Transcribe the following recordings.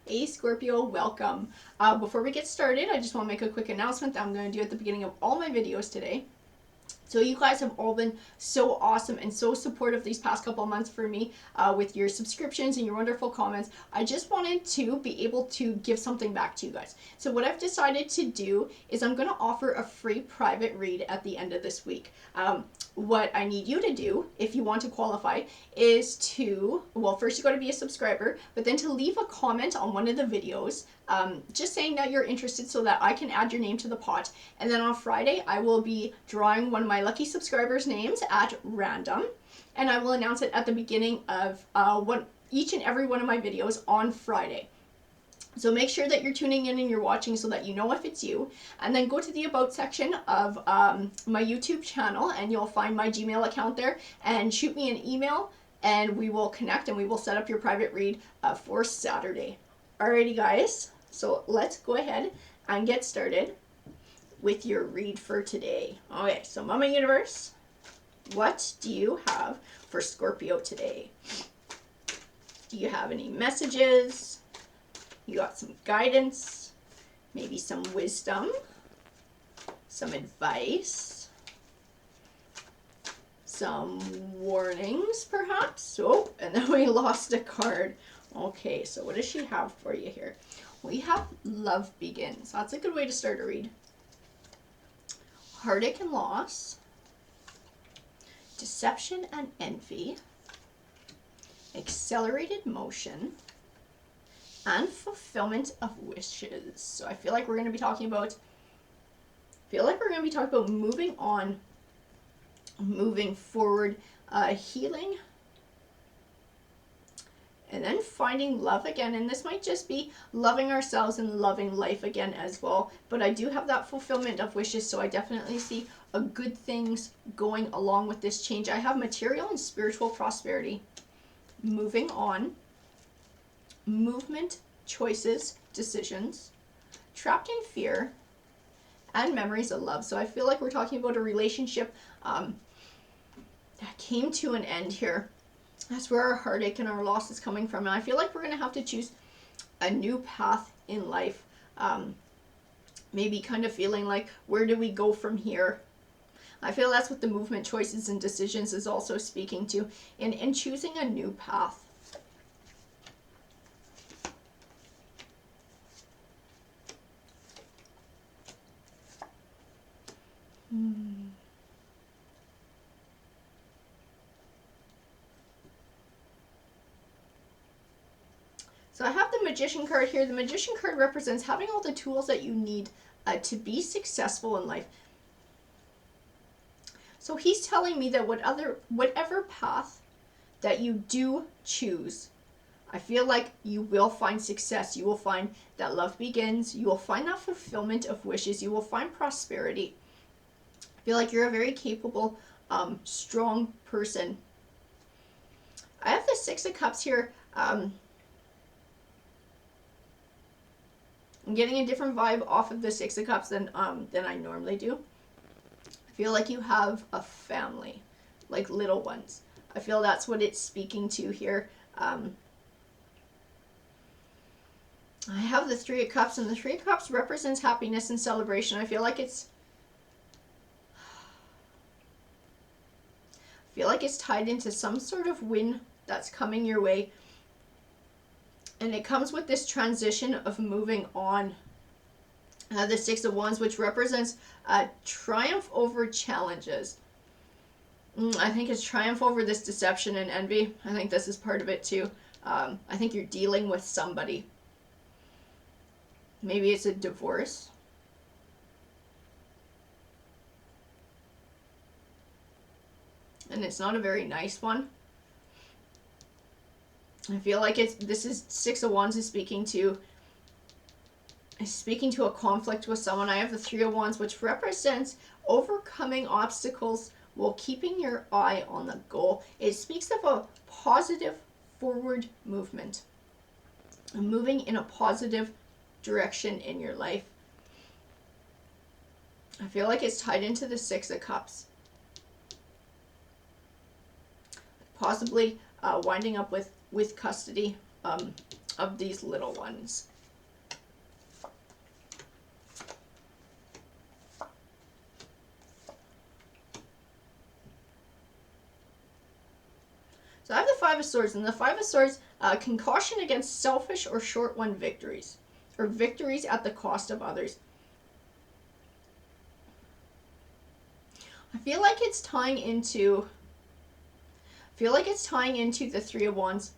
Hey Scorpio, welcome. Before we get started, I just want to make a quick announcement that I'm going to do at the beginning of all my videos today. So you guys have all been so awesome and so supportive these past couple of months for me with your subscriptions and your wonderful comments. I just wanted to be able to give something back to you guys. So what I've decided to do is I'm going to offer a free private read at the end of this week. What I need you to do, if you want to qualify, is to, well, first you got to be a subscriber, but then to leave a comment on one of the videos, just saying that you're interested so that I can add your name to the pot. And then on Friday, I will be drawing one of my lucky subscribers' names at random, and I will announce it at the beginning of each and every one of my videos on Friday. So make sure that you're tuning in and you're watching so that you know if it's you. And then go to the About section of my YouTube channel and you'll find my Gmail account there, and shoot me an email and we will connect and we will set up your private read for Saturday. Alrighty guys, so let's go ahead and get started with your read for today. Okay, so Mama Universe, what do you have for Scorpio today? Do you have any messages? You got some guidance, maybe some wisdom, some advice, some warnings perhaps. Oh, and then we lost a card. Okay, so what does she have for you here? We have Love Begins. That's a good way to start a read. Heartache and loss, deception and envy, accelerated motion, and fulfillment of wishes. So I feel like we're going to be talking about moving on, moving forward, healing, and then finding love again. And this might just be loving ourselves and loving life again as well. But I do have that fulfillment of wishes, so I definitely see a good things going along with this change. I have material and spiritual prosperity. Moving on, movement, choices, decisions, trapped in fear, and memories of love. So I feel like we're talking about a relationship that came to an end here. That's where our heartache and our loss is coming from. And I feel like we're going to have to choose a new path in life. Maybe kind of feeling like, where do we go from here? I feel that's what the movement, choices, and decisions is also speaking to in choosing a new path. So I have the Magician card here. The Magician card represents having all the tools that you need to be successful in life. So he's telling me that whatever path that you do choose, I feel like you will find success. You will find that love begins. You will find that fulfillment of wishes. You will find prosperity. I feel like you're a very capable, strong person. I have the Six of Cups here. I'm getting a different vibe off of the Six of Cups than I normally do. I feel like you have a family, like little ones. I feel that's what it's speaking to here. I have the Three of Cups, and the Three of Cups represents happiness and celebration. I feel like it's tied into some sort of win that's coming your way. And it comes with this transition of moving on. The Six of Wands, which represents triumph over challenges. I think it's triumph over this deception and envy. I think this is part of it too. I think you're dealing with somebody. Maybe it's a divorce. And it's not a very nice one. I feel like this is Six of Wands is speaking to a conflict with someone. I have the Three of Wands, which represents overcoming obstacles while keeping your eye on the goal. It speaks of a positive forward movement, moving in a positive direction in your life. I feel like it's tied into the Six of Cups. Possibly winding up with custody of these little ones. So I have the Five of Swords, and the Five of Swords can caution against selfish or short-won victories, or victories at the cost of others. I feel like it's tying into the Three of Wands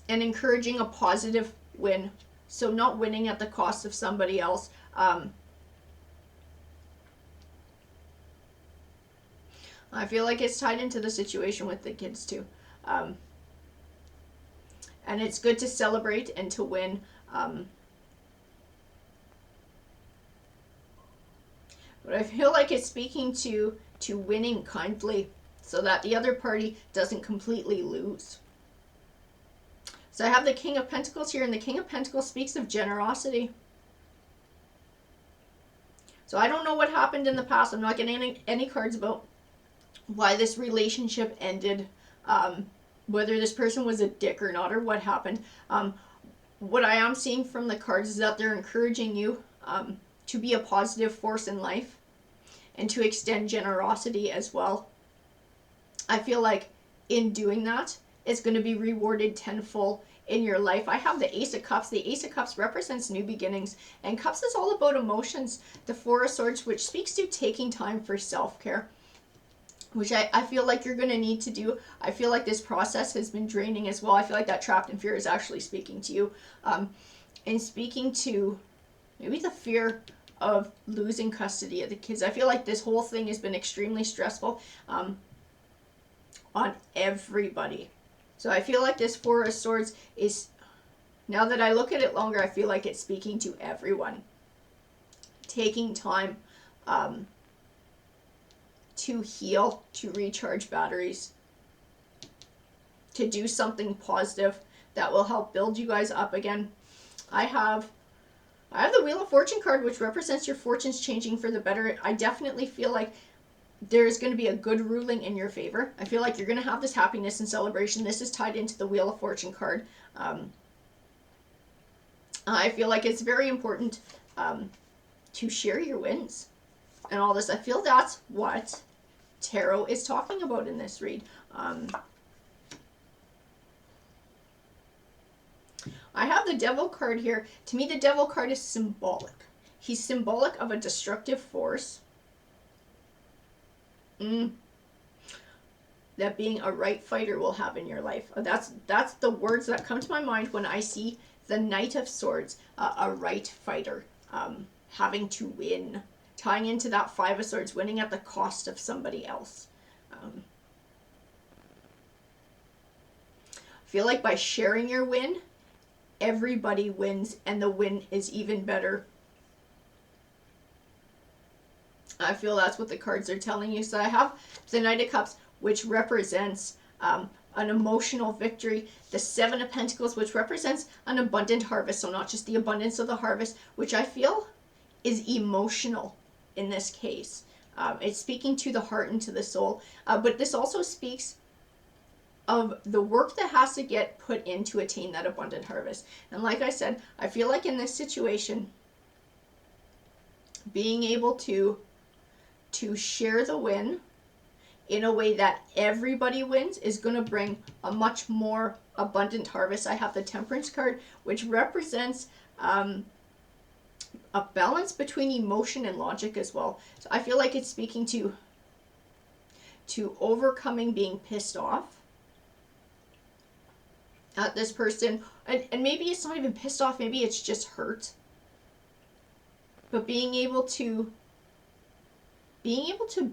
and encouraging a positive win. So not winning at the cost of somebody else. I feel like it's tied into the situation with the kids too. And it's good to celebrate and to win. But I feel like it's speaking to winning kindly so that the other party doesn't completely lose. So I have the King of Pentacles here, and the King of Pentacles speaks of generosity. So I don't know what happened in the past. I'm not getting any cards about why this relationship ended, whether this person was a dick or not, or what happened. What I am seeing from the cards is that they're encouraging you to be a positive force in life and to extend generosity as well. I feel like in doing that, it's going to be rewarded tenfold in your life. I have the Ace of Cups. The Ace of Cups represents new beginnings, and Cups is all about emotions. The Four of Swords, which speaks to taking time for self-care, which I feel like you're going to need to do. I feel like this process has been draining as well. I feel like that trapped in fear is actually speaking to you, and speaking to maybe the fear of losing custody of the kids. I feel like this whole thing has been extremely stressful on everybody. So I feel like this Four of Swords is, now that I look at it longer, I feel like it's speaking to everyone. Taking time to heal, to recharge batteries, to do something positive that will help build you guys up again. I have the Wheel of Fortune card, which represents your fortunes changing for the better. I definitely feel like there's going to be a good ruling in your favor. I feel like you're going to have this happiness and celebration. This is tied into the Wheel of Fortune card. I feel like it's very important to share your wins and all this. I feel that's what tarot is talking about in this read. I have the Devil card here. To me, the Devil card is symbolic. He's symbolic of a destructive force. That being a right fighter will have in your life. That's the words that come to my mind when I see the Knight of Swords, a right fighter, having to win, tying into that Five of Swords, winning at the cost of somebody else. I feel like by sharing your win, everybody wins, and the win is even better. I feel that's what the cards are telling you. So I have the Knight of Cups, which represents an emotional victory. The Seven of Pentacles, which represents an abundant harvest. So not just the abundance of the harvest, which I feel is emotional in this case. It's speaking to the heart and to the soul. But this also speaks of the work that has to get put in to attain that abundant harvest. And like I said, I feel like in this situation, being able to share the win in a way that everybody wins is going to bring a much more abundant harvest. I have the Temperance card, which represents a balance between emotion and logic as well. So I feel like it's speaking to overcoming being pissed off at this person, and maybe it's not even pissed off, maybe it's just hurt, but being able to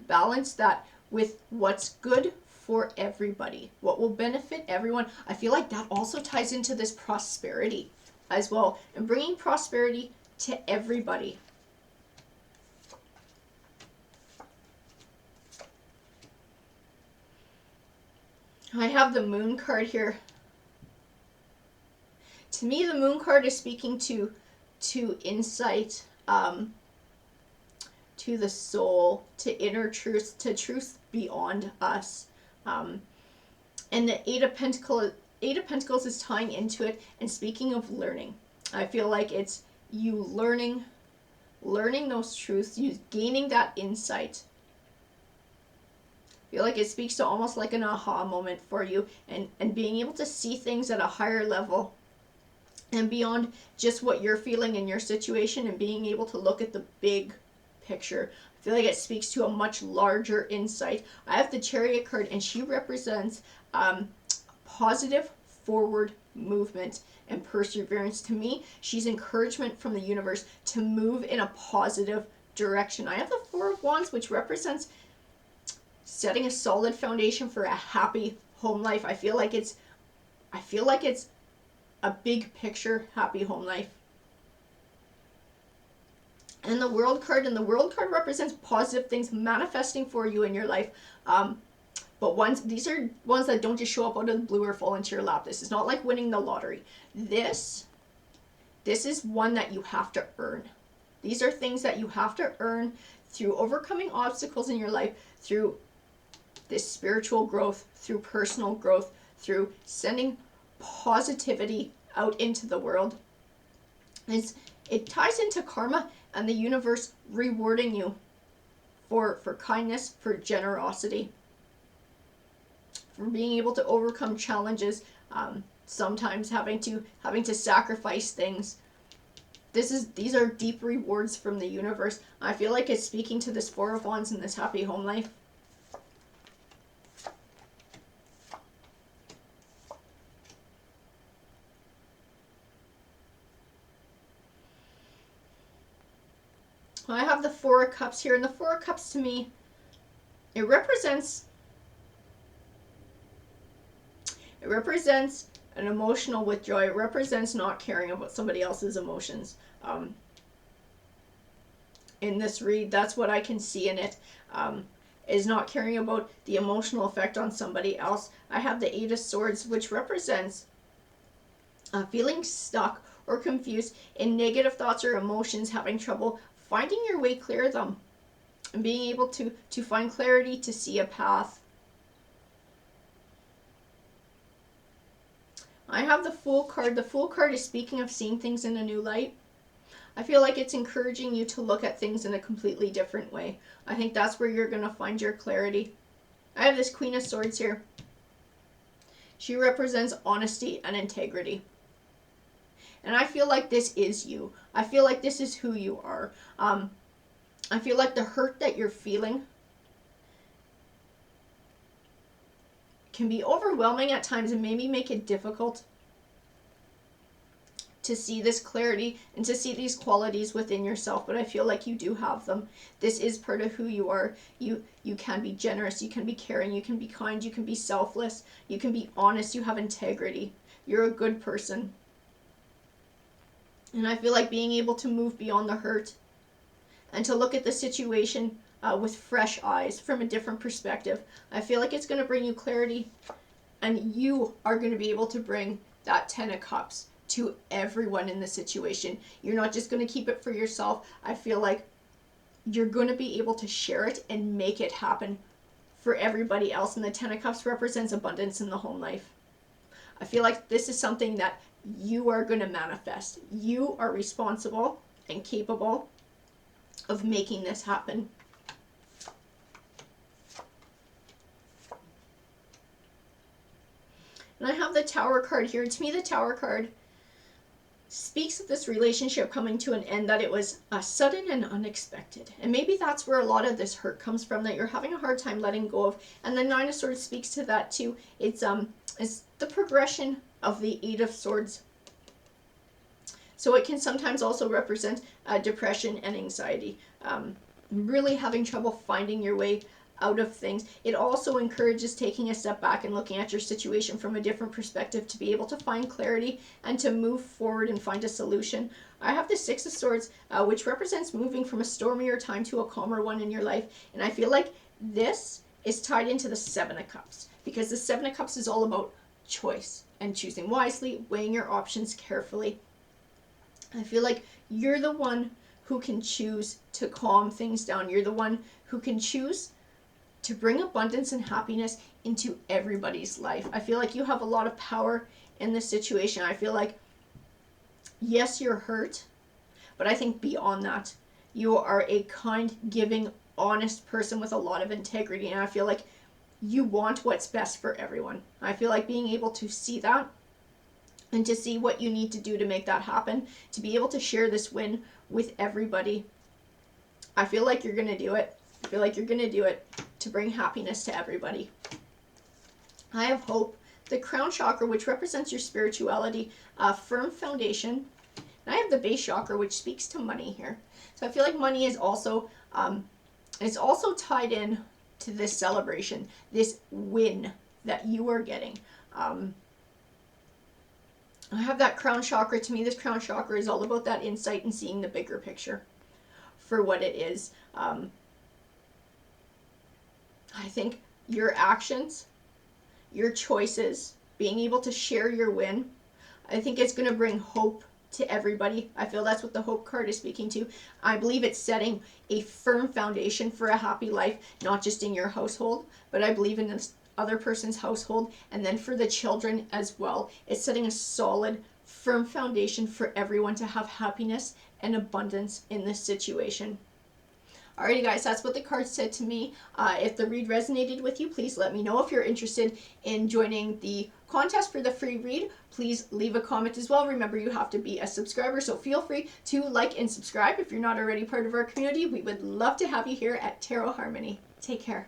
balance that with what's good for everybody, what will benefit everyone. I feel like that also ties into this prosperity as well, and bringing prosperity to everybody. I have the Moon card here. To me, the Moon card is speaking to insight, to the soul, to inner truth, to truth beyond us. And the Eight of Eight of Pentacles is tying into it. And speaking of learning, I feel like it's you learning those truths, you gaining that insight. I feel like it speaks to almost like an aha moment for you, and being able to see things at a higher level and beyond just what you're feeling in your situation, and being able to look at the big picture. I feel like it speaks to a much larger insight. I have the Chariot card, and she represents positive forward movement and perseverance. To me, she's encouragement from the universe to move in a positive direction. I have the Four of Wands, which represents setting a solid foundation for a happy home life. I feel like it's a big picture happy home life. And the World card, represents positive things manifesting for you in your life. But these are ones that don't just show up out of the blue or fall into your lap. This is not like winning the lottery. This is one that you have to earn. These are things that you have to earn through overcoming obstacles in your life, through this spiritual growth, through personal growth, through sending positivity out into the world. It ties into karma and the universe rewarding you for kindness, for generosity, for being able to overcome challenges, sometimes having to sacrifice things. These are deep rewards from the universe. I feel like it's speaking to this Four of Wands and this happy home life. I have the Four of Cups here, and the Four of Cups to me, it represents an emotional withdrawal. It represents not caring about somebody else's emotions. In this read, that's what I can see in it, is not caring about the emotional effect on somebody else. I have the Eight of Swords, which represents feeling stuck or confused in negative thoughts or emotions, having trouble finding your way clear of them, and being able to find clarity, to see a path. I have the Fool card. The Fool card is speaking of seeing things in a new light. I feel like it's encouraging you to look at things in a completely different way. I think that's where you're going to find your clarity. I have this Queen of Swords here. She represents honesty and integrity. And I feel like this is you. I feel like this is who you are. I feel like the hurt that you're feeling can be overwhelming at times and maybe make it difficult to see this clarity and to see these qualities within yourself, but I feel like you do have them. This is part of who you are. You can be generous, you can be caring, you can be kind, you can be selfless, you can be honest, you have integrity. You're a good person. And I feel like being able to move beyond the hurt and to look at the situation with fresh eyes, from a different perspective, I feel like it's going to bring you clarity, and you are going to be able to bring that Ten of Cups to everyone in the situation. You're not just going to keep it for yourself. I feel like you're going to be able to share it and make it happen for everybody else. And the Ten of Cups represents abundance in the home life. I feel like this is something that you are going to manifest. You are responsible and capable of making this happen. And I have the Tower card here. To me, the Tower card speaks of this relationship coming to an end, that it was sudden and unexpected. And maybe that's where a lot of this hurt comes from, that you're having a hard time letting go of. And the Nine of Swords speaks to that too. It's the progression of the Eight of Swords. So it can sometimes also represent depression and anxiety. Really having trouble finding your way out of things. It also encourages taking a step back and looking at your situation from a different perspective to be able to find clarity and to move forward and find a solution. I have the Six of Swords, which represents moving from a stormier time to a calmer one in your life. And I feel like this is tied into the Seven of Cups, because the Seven of Cups is all about choice and choosing wisely, weighing your options carefully. I feel like you're the one who can choose to calm things down. You're the one who can choose to bring abundance and happiness into everybody's life. I feel like you have a lot of power in this situation. I feel like, yes, you're hurt, but I think beyond that, you are a kind, giving, honest person with a lot of integrity, and I feel like you want what's best for everyone. I feel like being able to see that and to see what you need to do to make that happen, to be able to share this win with everybody, I feel like you're going to do it. I feel like you're going to do it to bring happiness to everybody. I have hope, the crown chakra, which represents your spirituality, a firm foundation. And I have the base chakra, which speaks to money here. So I feel like money is also, it's also tied in to this celebration, this win that you are getting. I have that crown chakra. To me, this crown chakra is all about that insight and seeing the bigger picture for what it is. I think your actions, your choices, being able to share your win, I think it's going to bring hope to everybody. I feel that's what the hope card is speaking to. I believe it's setting a firm foundation for a happy life, not just in your household, but I believe in this other person's household, and then for the children as well. It's setting a solid, firm foundation for everyone to have happiness and abundance in this situation. Alrighty guys, that's what the card said to me. If the read resonated with you, please let me know. If you're interested in joining the contest for the free read, please leave a comment as well. Remember, you have to be a subscriber, so feel free to like and subscribe if you're not already part of our community. We would love to have you here at Tarot Harmony. Take care.